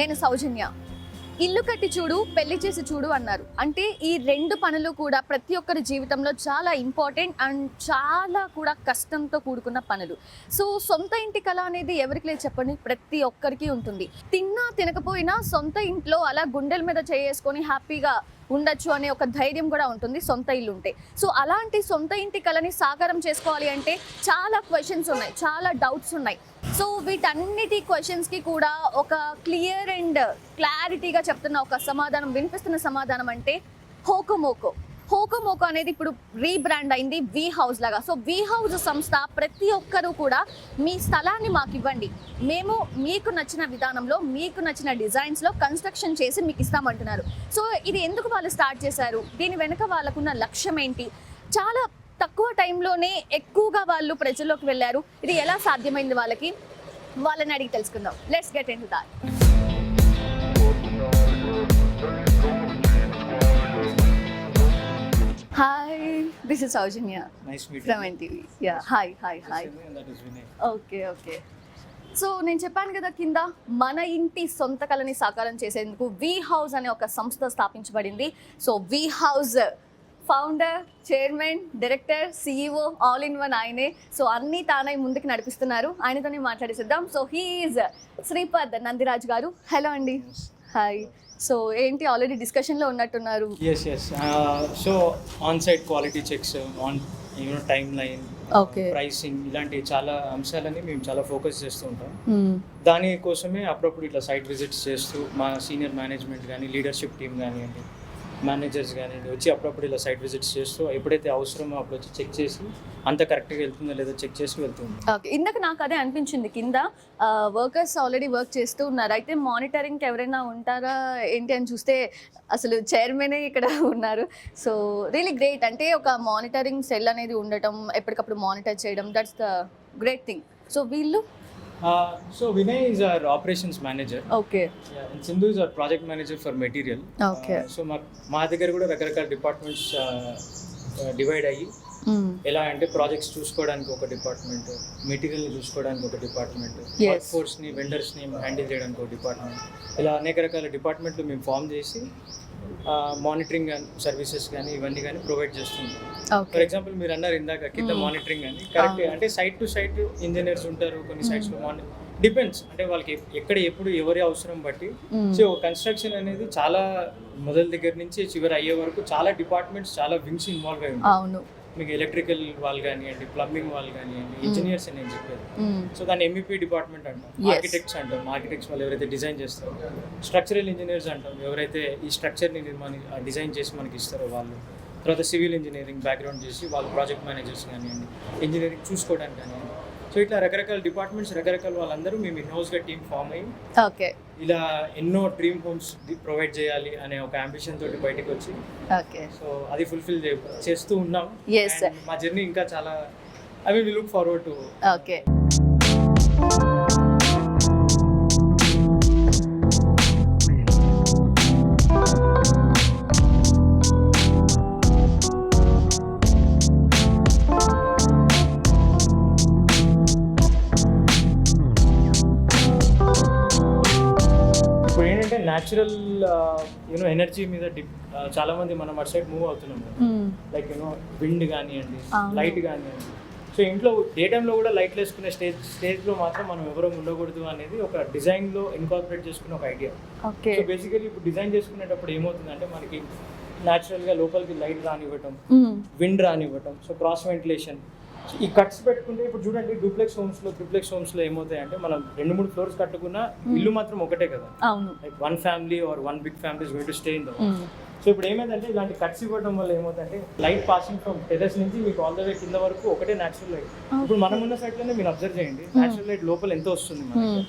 నేను సౌజన్య. ఇల్లు కట్టి చూడు, పెళ్లి చేసి చూడు అన్నారు. అంటే ఈ రెండు పనులు కూడా ప్రతి ఒక్కరి జీవితంలో చాలా ఇంపార్టెంట్ అండ్ చాలా కూడా కష్టంతో కూడుకున్న పనులు. సో సొంత ఇంటి కళ అనేది ఎవరికి లేదు చెప్పండి, ప్రతి ఒక్కరికి ఉంటుంది. తిన్నా తినకపోయినా సొంత ఇంట్లో అలా గుండెల మీద చేసుకొని హ్యాపీగా ఉండొచ్చు అనే ఒక ధైర్యం కూడా ఉంటుంది సొంత ఇల్లు ఉంటే. సో అలాంటి సొంత ఇంటి కళని సాకారం చేసుకోవాలి అంటే చాలా క్వశ్చన్స్ ఉన్నాయి, చాలా డౌట్స్ ఉన్నాయి. సో వీటన్నిటి క్వశ్చన్స్కి కూడా ఒక క్లియర్ అండ్ క్లారిటీగా చెప్తున్న ఒక సమాధానం, వినిపిస్తున్న సమాధానం అంటే హోకోమోకో. హోకోమోకో అనేది ఇప్పుడు రీబ్రాండ్ అయింది వి హౌస్ లాగా. సో వి హౌస్ సంస్థ ప్రతి ఒక్కరూ కూడా మీ స్థలాన్ని మాకు ఇవ్వండి, మేము మీకు నచ్చిన విధానంలో మీకు నచ్చిన డిజైన్స్లో కన్స్ట్రక్షన్ చేసి మీకు ఇస్తామంటున్నారు. సో ఇది ఎందుకు వాళ్ళు స్టార్ట్ చేశారు, దీని వెనుక వాళ్ళకున్న లక్ష్యం ఏంటి, చాలా తక్కువ టైంలోనే ఎక్కువగా వాళ్ళు ప్రజల్లోకి వెళ్ళారు, ఇది ఎలా సాధ్యమైంది వాళ్ళకి, వాళ్ళని అడిగి తెలుసుకుందాం. Let's get into that. Hi, this is Saujanya. Nice meeting from you. NTV. Yeah, hi. And that is Vinay. Okay. So నేను చెప్పాను కదా కింద, మన ఇంటి సొంత కళని సాకారం చేసేందుకు వి హౌస్ అనే ఒక సంస్థ స్థాపించబడింది. So we house founder, chairman, director, CEO all in one ఆయనే. సో అన్నీ తానై ముందుకు నడిపిస్తున్నారు. ఆయనతోనే మాట్లాడేసిద్దాం. సో హీఈస్ శ్రీపద్ నందిరాజ్ గారు. హలో అండి. హాయ్. సో ఏంటి, ఆల్రెడీ డిస్కషన్లో ఉన్నట్టున్నారు. Yes. So on-site quality checks, timeline, pricing ఇలాంటి చాలా అంశాలని మేము చాలా ఫోకస్ చేస్తూ ఉంటాం. దానికోసమే అప్పుడప్పుడు ఇట్లా సైట్ విజిట్స్ చేస్తూ మా సీనియర్ మేనేజ్మెంట్ కానీ, లీడర్షిప్ టీమ్ కానివ్వండి, మేనేజర్స్ కానివ్వండి వచ్చి అప్పుడప్పుడు ఇలా సైట్ విజిట్స్ చేస్తూ ఎప్పుడైతే అవసరమో అప్పుడు వచ్చి చెక్ చేసి అంత కరెక్ట్గా వెళ్తుందో లేదో చెక్ చేసి వెళ్తుంది. ఓకే, ఇందాక నాకు అదే అనిపించింది, కింద వర్కర్స్ ఆల్రెడీ వర్క్ చేస్తూ ఉన్నారు, అయితే మానిటరింగ్కి ఎవరైనా ఉంటారా ఏంటి అని చూస్తే అసలు చైర్మనే ఇక్కడ ఉన్నారు. So really great. అంటే ఒక మానిటరింగ్ సెల్ అనేది ఉండటం, ఎప్పటికప్పుడు మానిటర్ చేయడం, that's the great thing. So వీళ్ళు So Vinay is our operations manager. Okay. And Sindhu is our project manager for material. Okay. So మా దగ్గర కూడా రకరకాల డిపార్ట్మెంట్స్ డివైడ్ అయ్యి, ఎలా అంటే ప్రాజెక్ట్స్ చూసుకోవడానికి ఒక డిపార్ట్మెంట్, మెటీరియల్ని చూసుకోవడానికి ఒక డిపార్ట్మెంట్, వర్క్ ఫోర్స్ని, వెండర్స్ని హ్యాండిల్ చేయడానికి ఒక డిపార్ట్మెంట్, ఇలా అనేక రకాల డిపార్ట్మెంట్లు మేము ఫామ్ చేసి మానిటరింగ్ సర్వీసెస్ కానీ ఇవన్నీ కానీ ప్రొవైడ్ చేస్తుంటాం. ఫర్ ఎగ్జాంపుల్ మీరు అన్నారు ఇందాక కింద మానిటరింగ్ అని, కరెక్ట్. అంటే సైట్ టు సైట్ ఇంజనీర్స్ ఉంటారు, కొన్ని సైట్స్లో డిపెండ్స్, అంటే వాళ్ళకి ఎక్కడ ఎప్పుడు ఎవరి అవసరం బట్టి. సో కన్స్ట్రక్షన్ అనేది చాలా మొదటి దగ్గర నుంచి చివరి అయ్యే వరకు చాలా డిపార్ట్మెంట్స్, చాలా వింగ్స్ ఇన్వాల్వ్ అయి ఉంటాయి. మీకు ఎలక్ట్రికల్ వాళ్ళు కానివ్వండి, ప్లంబింగ్ వాళ్ళు కానివ్వండి, ఇంజనీర్స్ అని నేను చెప్పారు. సో దాన్ని MEP డిపార్ట్మెంట్ అంటాం, ఆర్కిటెక్ట్స్ అంటాం, ఆర్కిటెక్ట్స్ వాళ్ళు ఎవరైతే డిజైన్ చేస్తారో, స్ట్రక్చరల్ ఇంజనీర్స్ అంటాం, ఎవరైతే ఈ స్ట్రక్చర్ని డిజైన్ చేసి మనకి ఇస్తారో వాళ్ళు. తర్వాత సివిల్ ఇంజనీరింగ్ బ్యాక్గ్రౌండ్ చేసి వాళ్ళు ప్రాజెక్ట్ మేనేజర్స్ కానివ్వండి, ఇంజనీరింగ్ చూసుకోవడానికి కానివ్వండి. సో ఇట్లా రకరకాల డిపార్ట్మెంట్స్, రకరకాల వాళ్ళందరూ మేము ఇన్హౌస్గా టీమ్ ఫామ్ అయ్యి ఇలా ఎన్నో డ్రీమ్ హోమ్స్ ప్రొవైడ్ చేయాలి అనే ఒక అంబిషన్ తోటి బయటకు వచ్చి, సో అది ఫుల్ఫిల్ చేస్తూ ఉన్నాం. మా జర్నీ ఇంకా చాలా, I will look forward to. Okay. Natural energy మీద చాలా మంది మనం అటు సైడ్ మూవ్ అవుతున్నాం, లైక్ విండ్ కానివ్వండి, లైట్ కానివ్వండి. సో ఇంట్లో డే టైంలో కూడా లైట్లు వేసుకునే స్టేజ్లో మాత్రం మనం ఎవరో ఉండకూడదు అనేది ఒక డిజైన్లో ఇన్కార్పొరేట్ చేసుకునే ఒక ఐడియా. సో బేసికలీ ఇప్పుడు డిజైన్ చేసుకునేటప్పుడు ఏమవుతుందంటే మనకి న్యాచురల్గా లోపలికి లైట్ రానివ్వటం, విండ్ రానివ్వటం, సో క్రాస్ వెంటిలేషన్. ఈ కట్స్ పెట్టుకుంటే ఇప్పుడు చూడండి ట్రిప్లెక్స్ హోమ్స్లో ఏమవుతాయంటే మనం 2-3 ఫ్లోర్స్ కట్టుకున్న ఇల్లు మాత్రం ఒకటే కదా, like 1 family or 1 big family is going to stay in the house. So ఇప్పుడు ఏమైందంటే ఇలాంటి కట్స్ ఇవ్వడం వల్ల ఏమవుతుందంటే లైట్ పాసింగ్ ఫ్రమ్ టెర్రస్ నుంచి మీకు ఆల్ ద వే కింద వరకు ఒకటే న్యాచురల్ లైట్. ఇప్పుడు మనం ఉన్న సైట్ లోనే మీరు అబ్జర్వ్ చేయండి, న్యాచురల్ లైట్ లోపల ఎంతో వస్తుంది మనకి.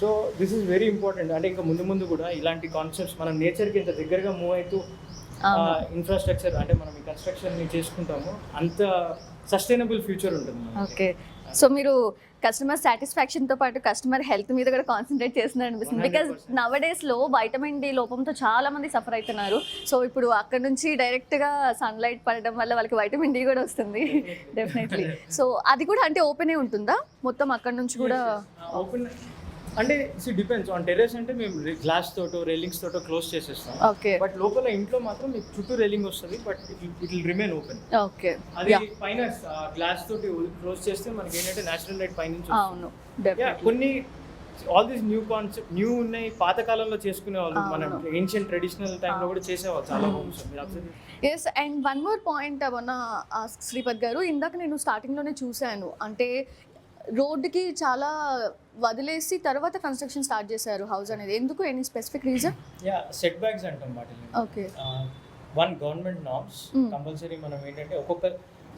So this is very important. అంటే ఇంకా ముందు కూడా ఇలాంటి కాన్సెప్ట్స్ మనం నేచర్కి ఎంత దగ్గరగా మూవ్ అవుతూ ఇన్ఫ్రాస్ట్రక్చర్, అంటే మనం ఈ కన్స్ట్రక్షన్ చేసుకుంటాము, అంత సస్టైనబుల్ ఫ్యూచర్ ఉంటుంది. ఓకే. సో మీరు కస్టమర్ సాటిస్ఫాక్షన్తో పాటు కస్టమర్ హెల్త్ మీద కూడా కాన్సన్ట్రేట్ చేస్తున్నారు అనిపిస్తుంది. బికాజ్ నవడేస్లో వైటమిన్ డి లోపంతో చాలా మంది సఫర్ అవుతున్నారు. సో ఇప్పుడు అక్కడ నుంచి డైరెక్ట్గా సన్లైట్ పడడం వల్ల వాళ్ళకి వైటమిన్ డి కూడా వస్తుంది డెఫినెట్లీ. సో అది కూడా అంటే ఓపెనే ఉంటుందా మొత్తం అక్కడ నుంచి కూడా? ఓపెన్ అంటే డిపెండ్స్ ఆన్ టెర్రస్ అంటే మేము గ్లాస్ తోటో రైలింగ్స్ తోటో క్లోజ్ చేసేస్తాం. ఓకే. బట్ లోపల ఇంట్లో మాత్రం మీకు చుట్టూ రైలింగ్ వస్తుంది, but it will remain open. Okay. అది పైన గ్లాస్ తోటి క్లోజ్ చేస్తే మనకి ఏంటంటే నేచురల్ లైట్ పైన నుంచి అవును. కొన్ని all these new concept new ఉన్నాయి. పాత కాలంలో చేసుకునే వాళ్ళు, మనం ఏన్షియంట్ ట్రెడిషనల్ టైంలో కూడా చేసేవాళ్ళు చాలా homes. Yes, and one more point మొన్న శ్రీపద్ గారు, ఇందాక నేను స్టార్టింగ్లోనే చూశాను, అంటే రోడ్డుకి చాలా వదిలేసి తర్వాత కన్స్ట్రక్షన్ స్టార్ట్ చేశారు హౌస్ అనేది. ఎందుకు, any specific reason? Set backs అంటాం వాటిని. Okay. One government norms compulsory మనం ఏంటంటే ఒక్కొక్క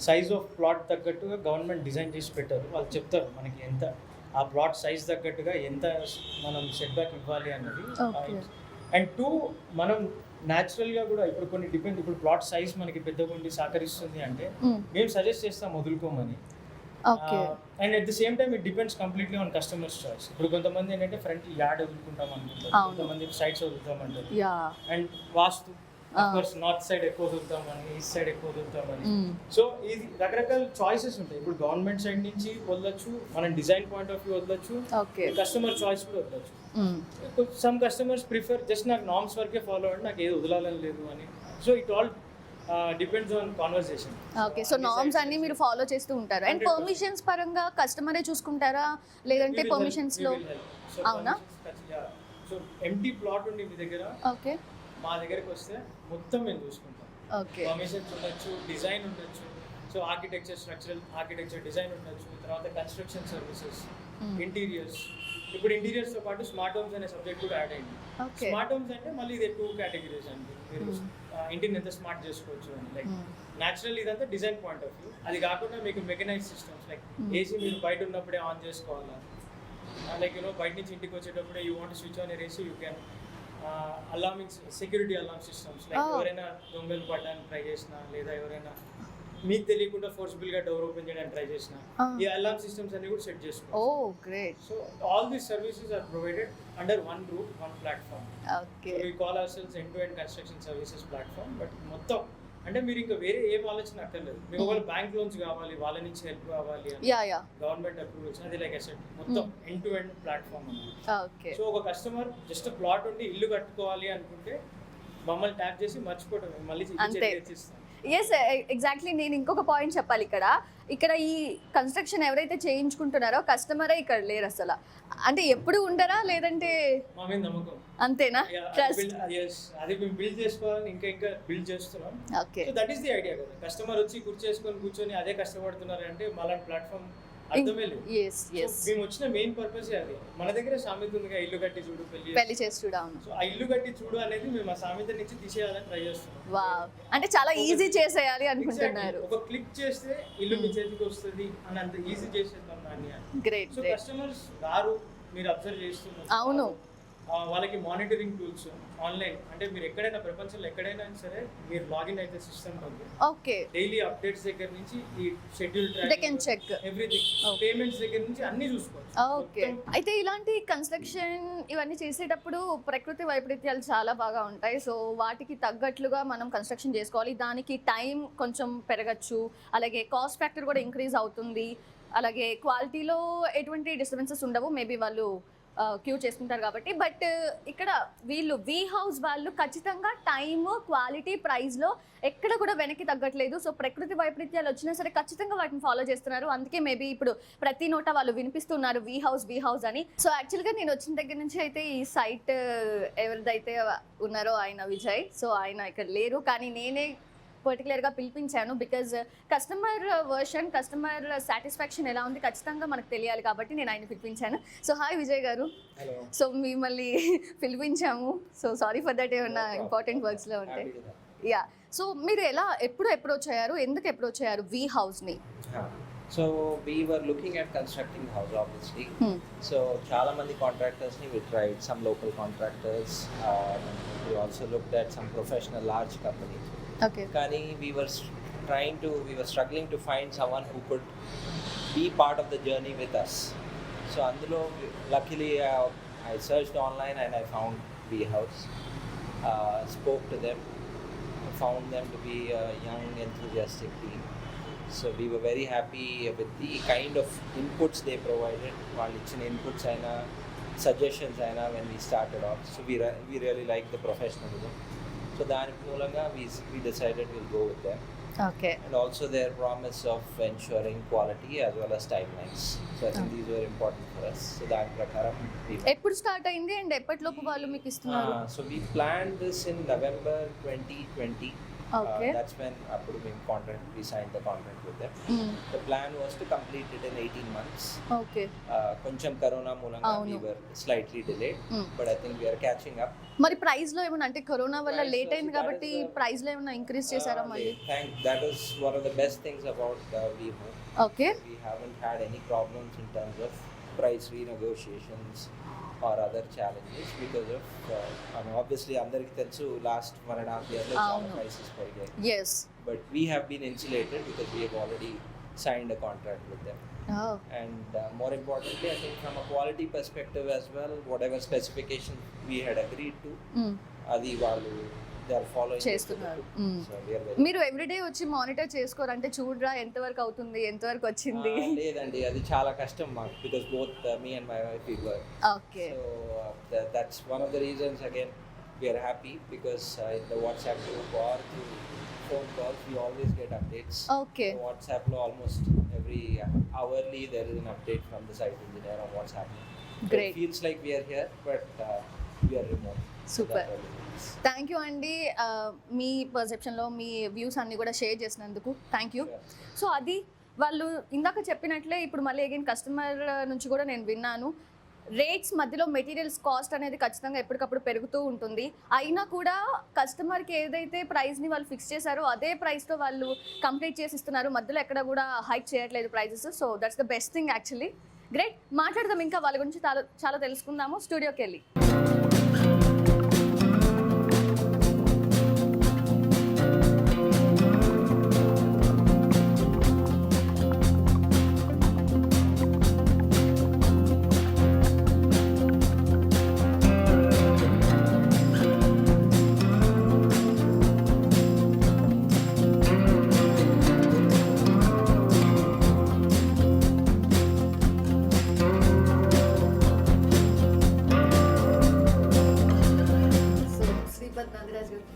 సైజ్ ఆఫ్ ప్లాట్ తగ్గట్టుగా గవర్నమెంట్ డిజైన్ చేసి పెట్టారు. వాళ్ళు చెప్తారు మనకి ఎంత ఆ ప్లాట్ సైజ్ తగ్గట్టుగా ఎంత మనం సెట్ బ్యాక్ ఇవ్వాలి అన్నది. అండ్ టూ, మనం న్యాచురల్గా కూడా ఇప్పుడు కొన్ని డిపెండ్, ఇప్పుడు ప్లాట్ సైజ్ మనకి పెద్దగా ఉండి సహకరిస్తుంది అంటే మేము సజెస్ట్ చేస్తాం వదులుకోమని. And at the same time it depends completely on customers choice. ఇప్పుడు కొంతమంది ఏంటంటే ఫ్రంట్ యార్డ్ వదులుకుంటాం అనుకుంటారు, కొంతమంది సైడ్స్ వదులుతామంటారు. అండ్ వాస్తు నార్త్ సైడ్ ఎక్కువ వదులుతామని, ఈస్ట్ సైడ్ ఎక్కువ వదులుతామని. సో ఇది రకరకాల చాయిసెస్ ఉంటాయి. ఇప్పుడు గవర్నమెంట్ సైడ్ నుంచి వదలొచ్చు, మనం డిజైన్ పాయింట్ ఆఫ్ వ్యూ వదలొచ్చు, కస్టమర్ చాయిస్ కూడా వదలొచ్చు. సమ్ కస్టమర్స్ ప్రిఫర్ జస్ట్ నాకు నార్మ్స్ వరకే ఫాలో అవ్వండి, నాకు ఏది వదలాలని లేదు అని. So it all depends on conversation. Okay. So norms అన్ని మీరు ఫాలో చేస్తూ ఉంటారు. అండ్ పర్మిషన్స్ పరంగా కస్టమరే చూసుకుంటారా, లేదంటే పర్మిషన్స్ లో? అవునా? సో ఎంటీ ప్లాట్ ఉంది మీ దగ్గర, ఓకే, మా దగ్గరికి వస్తే మొత్తం మేము చూసుకుంటాం. ఓకే. పర్మిషన్స్ ఉండొచ్చు, డిజైన్ ఉండొచ్చు, so architecture, structural architecture design ఉండొచ్చు, తర్వాత కన్స్ట్రక్షన్ సర్వీసెస్, ఇంటీరియర్స్. ఇప్పుడు ఇంటీరియర్స్ తో పాటు స్మార్ట్ హోమ్స్ అనే సబ్జెక్ట్ కూడా యాడ్ అయింది. స్మార్ట్ హోమ్స్ అంటే మళ్ళీ ఇది 2 కేటగిరీస్ అండి. మీరు ఇంటిని ఎంత స్మార్ట్ చేసుకోవచ్చు అని, లైక్ న్యాచురల్ ఇదంతా డిజైన్ పాయింట్ ఆఫ్ వ్యూ. అది కాకుండా మీకు మెకనైజ్ సిస్టమ్స్, లైక్ ఏసీ మీరు బయట ఉన్నప్పుడే ఆన్ చేసుకోవాలా, లైక్ బయట నుంచి ఇంటికి వచ్చేటప్పుడే you want switch on AC, you can. Alarming security alarm systems, like ఎవరైనా దొంగలు పడడానికి ట్రై చేసినా, లేదా ఎవరైనా మీకు తెలియకుండా ఫోర్స్ఫుల్ గా డోర్ ఓపెన్ చేయడానికి ట్రై చేసినా, ఈ అలార్మ్ సిస్టమ్స్ అన్ని కూడా సెట్ చేసుకోవచ్చు. Oh great. So all these services are provided under one roof, one platform. Okay. We call our end to end construction services platform. But మొత్తం అంటే మీరు ఇంకా వేరే ఏం ఆలోచన అక్కర్లేదు. మీకు ఒకవేళ బ్యాంక్ లోన్స్ కావాలి, వాళ్ళ నుంచి హెల్ప్ కావాలి అని, గవర్నమెంట్ అప్రూవల్స్, అది లైక్ అసెట్ మొత్తం ఎండ్ టు ఎండ్ ప్లాట్ఫామ్ అన్నమాట. సో ఒక కస్టమర్ జస్ట్ ప్లాట్ ఉండి ఇల్లు కట్టుకోవాలి అనుకుంటే మమ్మల్ని ట్యాప్ చేసి మర్చిపోవడం, మళ్ళీ ఇస్తాం. Yes, exactly. నేను ఇంకొక పాయింట్ చెప్పాలి ఇక్కడ ఈ కన్స్ట్రక్షన్ ఎవరైతే చేయించుకుంటున్నారో కస్టమరే ఇక్కడ లేరు అసలు. అంటే ఎప్పుడు ఉండరా, లేదంటే మా మీద నమ్మకం అంతేనా? ట్రస్ట్. అది మేము బిల్డ్ చేసుకోవాలని ఇంకా బిల్డ్ చేస్తున్నాం. Okay. So that is the idea కదా. కస్టమర్ వచ్చి కూర్చొని అదే కష్టపడుతున్నారు అంటే మళ్ళీ ప్లాట్ఫామ్ అర్థమే లేదు. మేము వచ్చిన మెయిన్ పర్పస్ అది. మన దగ్గర సామెత ఉందిగా, ఇల్లు కట్టి చూడు పెళ్లి చేసి చూడు. సో ఆ ఇల్లు కట్టి చూడు అనేది మేము ఆ సామెత నుంచి తీసేయాలని ట్రై చేస్తున్నాం. వావ్, అంటే చాలా ఈజీ చేసేయాలి అనుకుంటున్నారు. ఒక క్లిక్ చేస్తే ఇల్లు మీ చేతికి వస్తుంది అని అంత ఈజీ చేసేద్దాం దాన్ని. గ్రేట్. సో కస్టమర్స్ రారు, మీరు అబ్జర్వ్ చేస్తున్నారు. అవును. వాళ్ళకి మానిటరింగ్ టూల్స్ ఆన్లైన్, అంటే మీరు ఎక్కడైనా ప్రపంచంలో ఎక్కడైనా సరే మీరు లాగిన్ అయితే సిస్టమ్ లోకి, ఓకే, డైలీ అప్డేట్స్ దగ్గర నుంచి ఈ షెడ్యూల్ ట్రాకింగ్, ఎవ్రీథింగ్, పేమెంట్స్ దగ్గర నుంచి అన్ని చూసుకోవచ్చు. ఓకే. అయితే ఇలాంటి కన్స్ట్రక్షన్ ఇవన్నీ చేసేటప్పుడు ప్రకృతి వైపరీత్యాలు చాలా బాగా ఉంటాయి. సో వాటికి తగ్గట్లుగా మనం కన్స్ట్రక్షన్ చేసుకోవాలి. దానికి టైం కొంచెం పెరగచ్చు, అలాగే కాస్ట్ ఫ్యాక్టర్ కూడా ఇంక్రీజ్ అవుతుంది, అలాగే క్వాలిటీలో ఎటువంటి డిస్టర్బెన్సెస్ ఉండవు. మేబీ వాళ్ళు క్యూ చేసుకుంటారు కాబట్టి. బట్ ఇక్కడ వీళ్ళు వి హౌస్ వాళ్ళు ఖచ్చితంగా టైమ్, క్వాలిటీ, ప్రైస్లో ఎక్కడ కూడా వెనక్కి తగ్గట్లేదు. సో ప్రకృతి వైపరీత్యాలు వచ్చినా సరే ఖచ్చితంగా వాటిని ఫాలో చేస్తున్నారు. అందుకే మేబీ ఇప్పుడు ప్రతి నోట వాళ్ళు వినిపిస్తున్నారు వి హౌస్ అని. సో యాక్చువల్గా నేను వచ్చిన దగ్గర నుంచి అయితే ఈ సైట్ ఎవరిదైతే ఉన్నారో ఆయన విజయ్, సో ఆయన ఇక్కడ లేరు, కానీ నేనే పర్టికులర్గా పిలిపించాను. Because customer version, customer satisfaction ఎలా ఉంది ఖచ్చితంగా మనకు తెలియాలి కాబట్టి నేను ఆయన పిలిపించాను. సో హాయ్ విజయ్ గారు. సో మిమ్మల్ని పిలిపించాము. సో సారీ ఫర్ దట్, ఏమన్నా ఇంపార్టెంట్ వర్క్స్లో ఉంటే. యా, సో మీరు ఎప్పుడు అప్రోచ్ అయ్యారు, ఎందుకు అప్రోచ్ అయ్యారు వి హౌస్ని? So we were looking at constructing house, obviously. So chala mandi contractors ni we tried, some local contractors. We also looked at some professional large companies. Okay. Kani we were struggling to find someone who could be part of the journey with us. So అందులో luckily I searched online and I found V House. Spoke to them, found them to be a young, enthusiastic team. So we were very happy with the kind of inputs they provided. వాళ్ళు ఇచ్చిన inputs అయినా, suggestions when we started off. So we really like the professionalism. So దాని మూలంగా we decided we'll go with them. Okay. And also their promise of ensuring quality as well as timelines. So I think these were important for us. So దాని ప్రకారం ఎప్పుడు start అయింది and ఎప్పటిలోపు వాళ్ళు మీకు ఇస్తున్నారు? so we planned this in November 2020. Okay. That's when we signed the contract with them. The plan was to complete it in 18 months. Okay. కొంచెం corona మూలంగా we were slightly delayed, but I think we are catching up. మరి price లో ఏమన్నా, అంటే corona వల్ల Price late లో, అయింది that కాబట్టి is the- ప్రైస్ లో ఏమన్నా ఇంక్రీజ్ చేశారా మళ్ళీ? That is one of the best things about Vivo. Okay. We haven't had any problems in terms of price renegotiations or other challenges because of obviously అందరికి తెలుసు last 1.5 years లో చాలా prices పెరిగాయి. Yes. But we have been insulated because we have already signed a contract with them. Oh. And more importantly, I think from a quality perspective as well, whatever specification we had agreed to, adi వాళ్ళు they are following చేస్తున్నారు. So we are very మీరు everyday వచ్చి monitor చేసుకోరంటే చూడరా ఎంతవరకు అవుతుంది, ఎంతవరకు వచ్చింది? లేదండి, అది చాలా కష్టం మాకు because both me and my wife we work. Okay. So that's one of the reasons again we are happy because in the WhatsApp group or through phone calls we always get updates. Okay. So WhatsApp lo almost every hourly there is an update from the site engineer on what's happening. So Great. it feels like we are here but we are remote. So Super. that really is. Thank you అండి, మీ పర్సెప్షన్లో మీ views అన్ని కూడా share చేసినందుకు thank you. Sure. So అది వాళ్ళు ఇందాక చెప్పినట్లే ఇప్పుడు మళ్ళీ అగైన్ కస్టమర్ నుంచి కూడా నేను విన్నాను, రేట్స్ మధ్యలో మెటీరియల్స్ కాస్ట్ అనేది ఖచ్చితంగా ఎప్పటికప్పుడు పెరుగుతూ ఉంటుంది. అయినా కూడా కస్టమర్కి ఏదైతే ప్రైస్ని వాళ్ళు ఫిక్స్ చేశారో అదే ప్రైస్తో వాళ్ళు కంప్లీట్ చేసి ఇస్తున్నారు, మధ్యలో ఎక్కడ కూడా హైక్ చేయట్లేదు prices. So that's the best thing actually. Great. మాట్లాడదాం ఇంకా వాళ్ళ గురించి చాలా తెలుసుకుందాము స్టూడియోకి వెళ్ళి.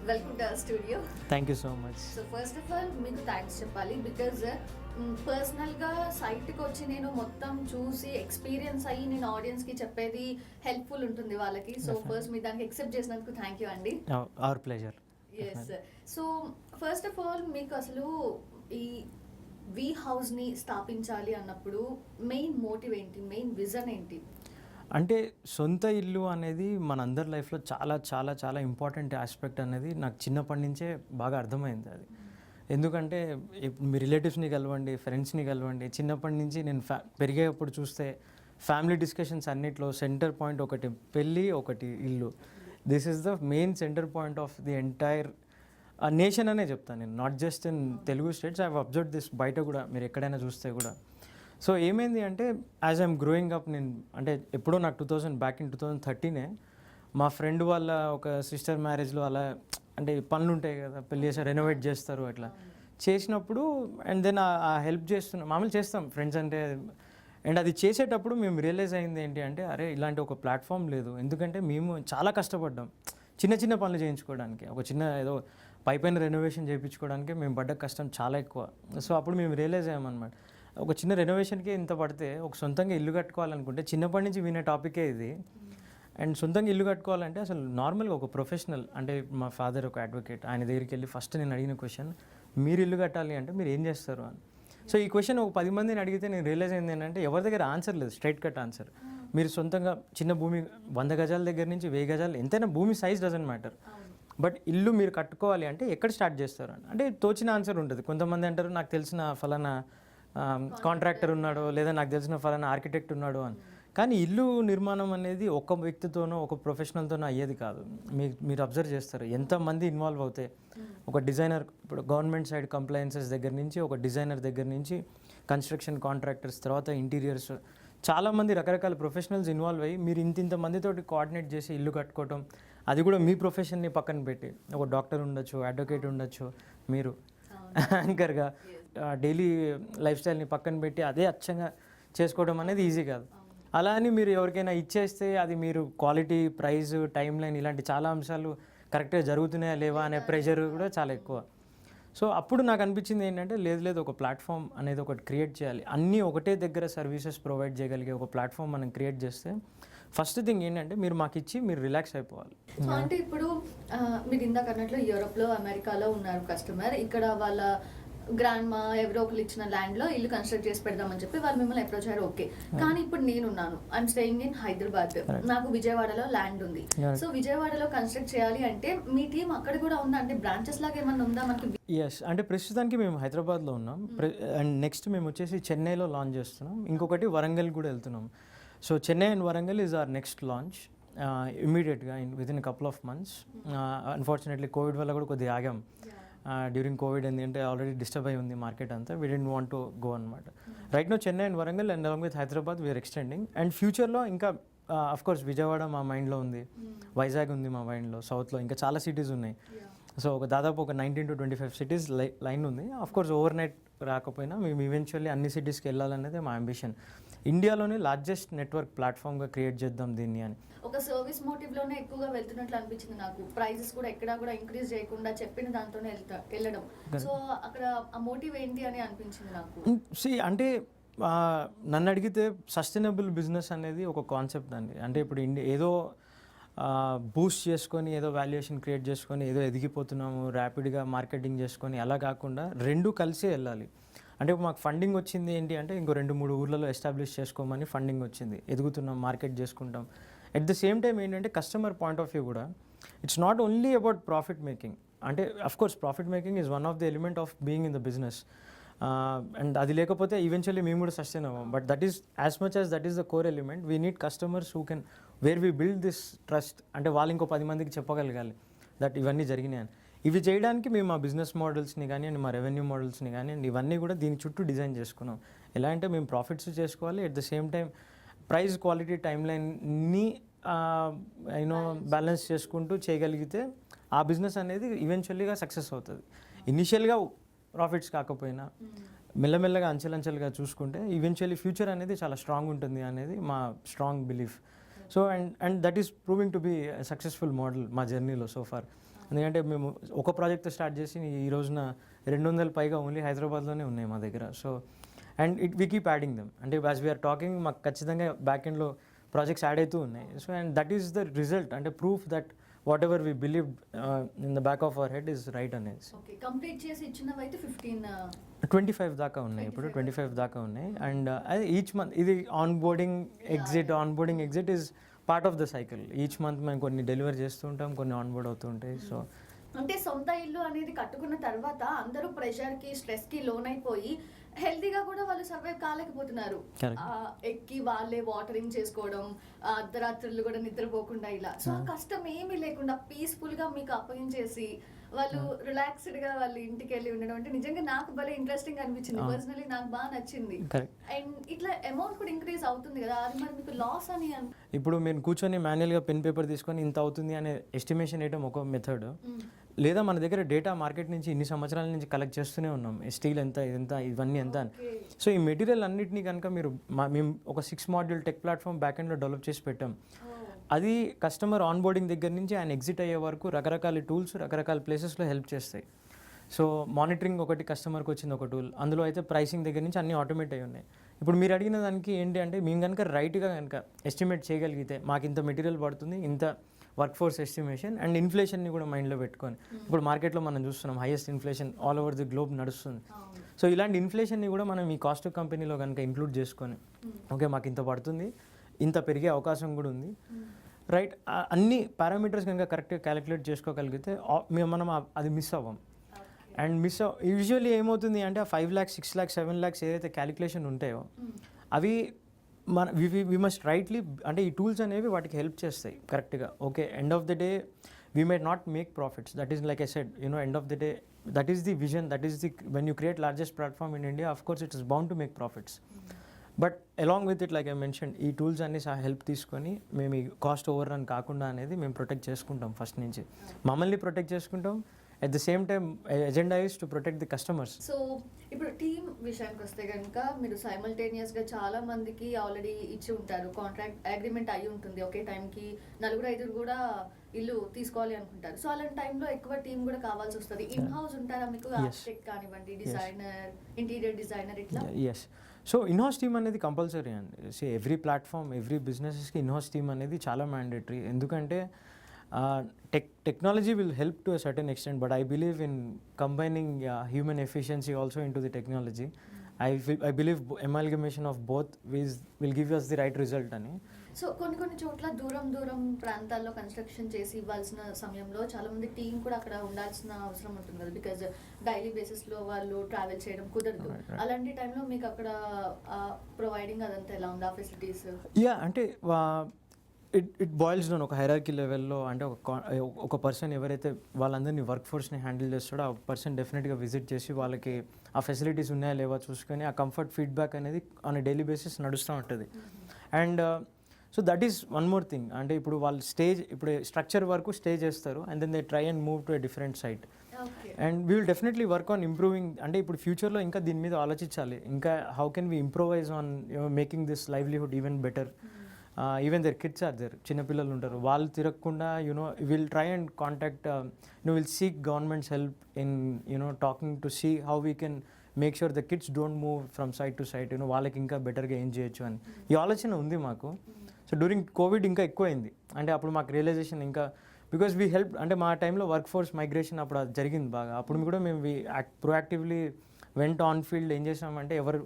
Welcome to studio. Thank you so much. So first of all మీకు థ్యాంక్స్ చెప్పాలి బికాజ్ పర్సనల్గా సైట్కి వచ్చి నేను మొత్తం చూసి ఎక్స్పీరియన్స్ అయ్యి నేను ఆడియన్స్కి చెప్పేది హెల్ప్ఫుల్ ఉంటుంది వాళ్ళకి. సో ఫస్ట్ మీరు దానికి ఎక్సెప్ట్ చేసినందుకు థ్యాంక్ యూ అండి. Our pleasure. Yes. So first of all మీకు అసలు ఈ వి హౌస్ని స్థాపించాలి అన్నప్పుడు మెయిన్ మోటివ్ ఏంటి, మెయిన్ విజన్ ఏంటి? అంటే సొంత ఇల్లు అనేది మనందరి లైఫ్లో చాలా చాలా చాలా ఇంపార్టెంట్ ఆస్పెక్ట్ అనేది నాకు చిన్నప్పటి నుంచే బాగా అర్థమైంది అది. ఎందుకంటే మీ రిలేటివ్స్ని కలవండి, ఫ్రెండ్స్ని కలవండి, చిన్నప్పటి నుంచి నేను పెరిగేటప్పుడు చూస్తే ఫ్యామిలీ డిస్కషన్స్ అన్నిట్లో సెంటర్ పాయింట్ ఒకటి పెళ్ళి, ఒకటి ఇల్లు. This is the main centre point of the entire nation అనే చెప్తాను నేను, not just in Telugu states. I have observe this బయట కూడా మీరు ఎక్కడైనా చూస్తే కూడా. సో ఏమైంది అంటే యాజ్ ఐఎమ్ గ్రోయింగ్ అప్, నేను అంటే ఎప్పుడో నాకు 2013 మా ఫ్రెండ్ వాళ్ళ ఒక సిస్టర్ మ్యారేజ్లో అలా అంటే పనులు ఉంటాయి కదా, పెళ్ళి చేసి రెనోవేట్ చేస్తారు అట్లా చేసినప్పుడు, అండ్ దెన్ ఆ హెల్ప్ చేస్తున్నాం, మామూలు చేస్తాం ఫ్రెండ్స్ అంటే. అండ్ అది చేసేటప్పుడు మేము రియలైజ్ అయింది ఏంటి అంటే, అరే ఇలాంటి ఒక ప్లాట్ఫామ్ లేదు. ఎందుకంటే మేము చాలా కష్టపడ్డాం చిన్న చిన్న పనులు చేయించుకోవడానికి, ఒక చిన్న ఏదో పైపైన రెనోవేషన్ చేయించుకోవడానికి మేము పడ్డ కష్టం చాలా ఎక్కువ. సో అప్పుడు మేము రియలైజ్ అయ్యామన్నమాట, ఒక చిన్న రెనోవేషన్కి ఇంత పడితే ఒక సొంతంగా ఇల్లు కట్టుకోవాలనుకుంటే, చిన్నప్పటి నుంచి వినే టాపికే ఇది. అండ్ సొంతంగా ఇల్లు కట్టుకోవాలంటే అసలు నార్మల్గా ఒక ప్రొఫెషనల్, అంటే మా ఫాదర్ ఒక అడ్వకేట్, ఆయన దగ్గరికి వెళ్ళి ఫస్ట్ నేను అడిగిన క్వశ్చన్, మీరు ఇల్లు కట్టాలి అంటే మీరు ఏం చేస్తారు అని. సో ఈ క్వశ్చన్ ఒక 10 మందిని అడిగితే నేను రియలైజ్ అయింది ఏంటంటే, ఎవరి దగ్గర ఆన్సర్ లేదు, స్ట్రైట్ కట్ ఆన్సర్. మీరు సొంతంగా చిన్న భూమి 100 గజాల దగ్గర నుంచి 1000 గజాలు, ఎంతైనా భూమి సైజ్ డజంట్ మ్యాటర్, బట్ ఇల్లు మీరు కట్టుకోవాలి అంటే ఎక్కడ స్టార్ట్ చేస్తారు అని. అంటే తోచిన ఆన్సర్ ఉంటుంది. కొంతమంది అంటారు నాకు తెలిసిన ఫలానా కాంట్రాక్టర్ ఉన్నాడు, లేదా నాకు తెలిసిన ఫలానా ఆర్కిటెక్ట్ ఉన్నాడు అని. కానీ ఇల్లు నిర్మాణం అనేది ఒక వ్యక్తితోనో ఒక ప్రొఫెషనల్తోనో అయ్యేది కాదు. మీరు అబ్జర్వ్ చేస్తారు ఎంతమంది ఇన్వాల్వ్ అవుతాయి. ఒక డిజైనర్, ఇప్పుడు గవర్నమెంట్ సైడ్ కంప్లైన్సెస్ దగ్గర నుంచి, ఒక డిజైనర్ దగ్గర నుంచి, కన్స్ట్రక్షన్ కాంట్రాక్టర్స్, తర్వాత ఇంటీరియర్స్, చాలామంది రకరకాల ప్రొఫెషనల్స్ ఇన్వాల్వ్ అయ్యి మీరు ఇంత మందితోటి కోఆర్డినేట్ చేసి ఇల్లు కట్టుకోవటం, అది కూడా మీ ప్రొఫెషన్ని పక్కన పెట్టి, ఒక డాక్టర్ ఉండొచ్చు, అడ్వకేట్ ఉండొచ్చు, మీరు యాంకర్గా డైలీ లైఫ్ స్టైల్ని పక్కన పెట్టి అదే అచ్చంగా చేసుకోవడం అనేది ఈజీ కాదు. అలా అని మీరు ఎవరికైనా ఇచ్చేస్తే అది మీరు క్వాలిటీ, ప్రైస్, టైం లైన్ ఇలాంటి చాలా అంశాలు కరెక్ట్గా జరుగుతున్నాయా లేవా అనే ప్రెషర్ కూడా చాలా ఎక్కువ. సో అప్పుడు నాకు అనిపించింది ఏంటంటే లేదు ఒక ప్లాట్ఫామ్ అనేది ఒకటి క్రియేట్ చేయాలి. అన్నీ ఒకటే దగ్గర సర్వీసెస్ ప్రొవైడ్ చేయగలిగే ఒక ప్లాట్ఫామ్ మనం క్రియేట్ చేస్తే ఫస్ట్ థింగ్ ఏంటంటే మీరు మాకు ఇచ్చి మీరు రిలాక్స్ అయిపోవాలి. సో అంటే ఇప్పుడు మీరు ఇందాక అన్నట్లు యూరోప్లో, అమెరికాలో ఉన్నారు కస్టమర్, ఇక్కడ వాళ్ళ గ్రాండ్ మా ఎవరో ఒకరు ఇచ్చిన ల్యాండ్లో ఇల్లు కన్స్ట్రక్ట్ చేసి పెడదామని చెప్పి వాళ్ళు మిమ్మల్ని అప్రోచ్ అయ్యారు. ఓకే, కానీ ఇప్పుడు నేనున్నాను, ఐఎమ్ స్టేయింగ్ ఇన్ హైదరాబాద్, నాకు విజయవాడలో ల్యాండ్ ఉంది. సో విజయవాడలో కన్స్ట్రక్ట్ చేయాలి అంటే మీ టీం అక్కడ కూడా ఉందా? అంటే బ్రాంచెస్ లాగా ఏమన్నా ఉందా మనకి? ఎస్, అంటే ప్రస్తుతానికి మేము హైదరాబాద్లో ఉన్నాం అండ్ నెక్స్ట్ మేము వచ్చేసి చెన్నైలో లాంచ్ చేస్తున్నాం, ఇంకొకటి వరంగల్ కూడా వెళ్తున్నాం. So Chennai and Warangal is our next launch ఇమీడియట్గా within couple of months. Unfortunately Covid వల్ల కూడా కొద్దిగా ఆగాం. డ్యూరింగ్ కోవిడ్ ఎందుకంటే ఆల్రెడీ డిస్టర్బ్ అయి ఉంది మార్కెట్ అంతా, we didn't want to go అనమాట. Right now Chennai and Warangal and along with Hyderabad we're extending. And ఫ్యూచర్లో ఇంకా అఫ్ కోర్స్ విజయవాడ మా మైండ్లో ఉంది, వైజాగ్ ఉంది మా మైండ్లో, సౌత్లో ఇంకా చాలా సిటీస్ ఉన్నాయి. సో దాదాపు ఒక 19 to 25 సిటీస్ లైన్ ఉంది. ఆఫ్ కోర్స్ ఓవర్ నైట్ రాకపోయినా మేము ఈవెన్చువల్లీ అన్ని సిటీస్కి వెళ్ళాలనేది మా అంబిషన్. ఇండియాలోనే లార్జెస్ట్ నెట్వర్క్ ప్లాట్ఫామ్గా క్రియేట్ చేద్దాం దీన్ని అని. ఒక సర్వీస్ మోటివ్లోనే ఎక్కువగా వెళ్తున్నట్లు అనిపించింది నాకు. ప్రైజెస్ కూడా ఎక్కడా కూడా ఇంక్రీజ్ చేయకుండా చెప్పిన దాంతోనే వెళ్ళడం. సో అక్కడ ఆ మోటివ్ ఏంటి అని అనిపించింది నాకు. అంటే నన్ను అడిగితే సస్టైనబుల్ బిజినెస్ అనేది ఒక కాన్సెప్ట్ అండి. అంటే ఇప్పుడు ఏదో బూస్ట్ చేసుకొని ఏదో వాల్యుయేషన్ క్రియేట్ చేసుకొని ఏదో ఎదిగిపోతున్నాము ర్యాపిడ్గా మార్కెటింగ్ చేసుకొని అలా కాకుండా రెండు కలిసే వెళ్ళాలి. అంటే మాకు ఫండింగ్ వచ్చింది ఏంటి అంటే ఇంకో 2-3 ఊర్లలో ఎస్టాబ్లిష్ చేసుకోమని ఫండింగ్ వచ్చింది, ఎదుగుతున్నాం, మార్కెట్ చేసుకుంటాం. ఎట్ ద సేమ్ టైం ఏంటంటే కస్టమర్ పాయింట్ ఆఫ్ వ్యూ కూడా it's not only about profit making. అంటే of course profit making is one of the element of being in the business. And అది లేకపోతే eventually మేము కూడా sustain అవ్వం. But that is as much as that is the core element. We need customers who can where we build this trust. అంటే వాళ్ళు ఇంకో 10 మందికి చెప్పగలగాలి దట్ ఇవన్నీ జరిగినాయి అని. ఇవి చేయడానికి మేము మా బిజినెస్ మోడల్స్ని కానివ్వండి, మా రెవెన్యూ మోడల్స్ని కానివ్వండి, ఇవన్నీ కూడా దీని చుట్టూ డిజైన్ చేసుకున్నాం. ఎలా అంటే మేము ప్రాఫిట్స్ చేసుకోవాలి, at the same time price, quality, time లైన్ని బ్యాలెన్స్ చేసుకుంటూ చేయగలిగితే ఆ బిజినెస్ అనేది ఈవెన్చువల్లీగా సక్సెస్ అవుతుంది. ఇనిషియల్గా ప్రాఫిట్స్ కాకపోయినా మెల్లమెల్లగా అంచెలంచెలుగా చూసుకుంటే ఈవెన్చువల్లీ ఫ్యూచర్ అనేది చాలా స్ట్రాంగ్ ఉంటుంది అనేది మా strong belief. So and that is proving to be successful model మా జర్నీలో సో ఫార్. ఎందుకంటే మేము ఒక ప్రాజెక్ట్తో స్టార్ట్ చేసి ఈ రోజున 200 పైగా ఓన్లీ హైదరాబాద్లోనే ఉన్నాయి మా దగ్గర. So and we keep adding them. అంటే యాజ్ వీఆర్ టాకింగ్ మాకు ఖచ్చితంగా బ్యాక్ ఎండ్లో ప్రాజెక్ట్స్ యాడ్ అవుతూ ఉన్నాయి. So and that is the result, అంటే proof that whatever we believe in the back of our head is right అనేది. కంప్లీట్ చేసి ఇచ్చినవైతే 25 దాకా ఉన్నాయి, ఇప్పుడు 25 దాకా ఉన్నాయి. అండ్ అది ఈచ్ మంత్ ఇది onboarding exit is part of the cycle. Each month మేము కొన్ని డెలివర్ చేస్తూ ఉంటాం, కొన్ని ఆన్బోర్డ్ అవుతూ ఉంటాయి. సో అంటే సొంత ఇల్లు అనేది కట్టుకున్న తర్వాత అందరూ ప్రెషర్కి, స్ట్రెస్కి లోన్ అయిపోయి హెల్తీగా కూడా వాళ్ళు సర్వైవ్ కాలేకపోతున్నారు. ఎక్కి వాళ్ళే వాటరింగ్ చేసుకోవడం, అర్ధరాత్రులు కూడా నిద్రపోకుండా ఇలా. సో ఆ కష్టం ఏమీ లేకుండా పీస్ఫుల్గా మీకు అప్పగించేసి వాళ్ళు రిలాక్స్డ్గా వాళ్ళు ఇంటికి వెళ్ళి ఉండడం అంటే నిజంగా నాకు భలే ఇంట్రెస్టింగ్ అనిపించింది. పర్సనలీ నాకు బాగా నచ్చింది. అండ్ ఇట్లా అమౌంట్ కూడా ఇంక్రీజ్ అవుతుంది కదా, అది మరి మీకు లాస్ అని ఇప్పుడు మీరు కూర్చొని మాన్యువల్గా పెన్ పేపర్ తీసుకొని ఇంత అవుతుంది అనే ఎస్టిమేషన్ వేయడం ఒక మెథడ్. లేదా మన దగ్గర డేటా మార్కెట్ నుంచి ఇన్ని సంవత్సరాల నుంచి కలెక్ట్ చేస్తూనే ఉన్నాం, స్టీల్ ఎంత, ఇదంతా, ఇవన్నీ ఎంత అని. సో ఈ మెటీరియల్ అన్నింటినీ కనుక మేము ఒక 6 మాడ్యూల్ టెక్ ప్లాట్ఫామ్ బ్యాక్ ఎండ్లో డెవలప్ చేసి పెట్టాం. అది కస్టమర్ ఆన్బోర్డింగ్ దగ్గర నుంచి ఆయన ఎగ్జిట్ అయ్యే వరకు రకరకాల టూల్స్ రకరకాల ప్లేసెస్లో హెల్ప్ చేస్తాయి. సో మానిటరింగ్ ఒకటి కస్టమర్కి వచ్చింది ఒక టూల్, అందులో అయితే ప్రైసింగ్ దగ్గర నుంచి అన్నీ ఆటోమేట్ అయి ఉన్నాయి. ఇప్పుడు మీరు అడిగిన దానికి ఏంటి అంటే మేము కనుక రైట్గా కనుక ఎస్టిమేట్ చేయగలిగితే మాకు ఇంత మెటీరియల్ పడుతుంది, ఇంత వర్క్ ఫోర్స్ ఎస్టిమేషన్ అండ్ ఇన్ఫ్లేషన్ని కూడా మైండ్లో పెట్టుకొని, ఇప్పుడు మార్కెట్లో మనం చూస్తున్నాం highest inflation all over the globe నడుస్తుంది. సో ఇలాంటి ఇన్ఫ్లేషన్ని కూడా మనం ఈ కాస్ట్ కంపెనీలో కనుక ఇంక్లూడ్ చేసుకొని ఓకే మాకు ఇంత పడుతుంది, ఇంత పెరిగే అవకాశం కూడా ఉంది, రైట్, అన్ని పారామీటర్స్ కనుక కరెక్ట్గా క్యాలిక్యులేట్ చేసుకోగలిగితే మనం అది మిస్ అవ్వం. అండ్ యూజువల్లీ ఏమవుతుంది అంటే ఆ 5 lakhs, 6 lakhs, 7 lakhs ఏదైతే క్యాలిక్యులేషన్ ఉంటాయో అవి వి మస్ట్ రైట్లీ, అంటే ఈ టూల్స్ అనేవి వాటికి హెల్ప్ చేస్తాయి కరెక్ట్గా. Okay, end of the day we might not make profits, that is like I said, end of the day that is the vision, that is the when you create largest platform in India, of course it is bound to make profits. But along with it like I mention ఈ tools అన్ని help తీసుకొని మేము ఈ cost over run కాకుండా అనేది మేము protect చేసుకుంటాం. First నుంచి మమ్మల్ని ప్రొటెక్ట్ చేసుకుంటాం, at the same time agenda is to protect the customers. So ఇప్పుడు టీమ్ విషయానికి వస్తే కనుక మీరు సైమల్టేనియస్గా చాలా మందికి ఆల్రెడీ ఇచ్చి ఉంటారు, కాంట్రాక్ట్ అగ్రిమెంట్ అయి ఉంటుంది, ఒకే టైంకి 4-5 కూడా ఇల్లు తీసుకోవాలి అనుకుంటారు. సో అలాంటి టైంలో ఎక్కువ టీం కూడా కావాల్సి వస్తుంది. ఇన్ హౌస్ ఉంటారా మీకు? ఆర్కిటెక్ట్ కానివ్వండి, డిజైనర్, ఇంటీరియర్ డిజైనర్ ఇట్లా. ఎస్. సో ఇన్హౌస్ టీమ్ అనేది కంపల్సరీ అండి. సో ఎవ్రీ ప్లాట్ఫామ్, ఎవ్రీ బిజినెసెస్కి ఇన్హౌస్ టీమ్ అనేది చాలా మ్యాండేటరీ. ఎందుకంటే technology will help to a certain extent, but I believe in combining human efficiency also into the technology. I believe amalgamation of both will give us the right result అని. So కొన్ని చోట్ల దూరం ప్రాంతాల్లో construction చేసి ఇవ్వాల్సిన సమయంలో చాలా మంది టీం కూడా అక్కడ ఉండాల్సిన అవసరం ఉంటుంది కదా, బికాజ్ డైలీ బేసిస్లో వాళ్ళు ట్రావెల్ చేయడం కుదరదు. అలాంటి టైంలో మీకు అక్కడ ప్రొవైడింగ్ అదంతా ఎలా ఉంది, ఆ ఫెసిలిటీస్? యా, అంటే ఇట్ బాయిల్స్ డౌన్ ఒక హైరార్కీ లెవెల్లో. అంటే ఒక పర్సన్ ఎవరైతే వాళ్ళందరినీ వర్క్ ఫోర్స్ని హ్యాండిల్ చేస్తాడో ఆ పర్సన్ డెఫినెట్గా విజిట్ చేసి వాళ్ళకి ఆ ఫెసిలిటీస్ ఉన్నాయా లేవా చూసుకొని ఆ కంఫర్ట్ ఫీడ్బ్యాక్ అనేది ఆన్ డైలీ బేసిస్ నడుస్తూ ఉంటుంది. And so that is one more thing. అంటే ఇప్పుడు వాళ్ళు ఇప్పుడు స్ట్రక్చర్ వరకు స్టే చేస్తారు and then they try and move to a different site. And we will definitely work on improving. అంటే ఇప్పుడు ఫ్యూచర్లో ఇంకా దీని మీద ఆలోచించాలి, ఇంకా how can we improvise on making this livelihood even better. Even their kids or their, చిన్నపిల్లలు ఉంటారు, వాళ్ళు తిరగకుండా will try and contact, will seek government's help in talking to see how we can make sure the kids don't move from site to site. వాళ్ళకి ఇంకా బెటర్గా ఏం చేయొచ్చు అని ఈ ఆలోచన ఉంది మాకు. సో డ్యూరింగ్ కోవిడ్ ఇంకా ఎక్కువైంది. అంటే అప్పుడు మాకు రియలైజేషన్ ఇంకా, బికాస్ వీ హెల్ప్, అంటే మా టైంలో వర్క్ ఫోర్స్ మైగ్రేషన్ అప్పుడు అది జరిగింది బాగా. అప్పుడు కూడా మేము ప్రొయాక్టివ్లీ వెంట్ ఆన్ ఫీల్డ్. ఏం చేసామంటే ఎవరు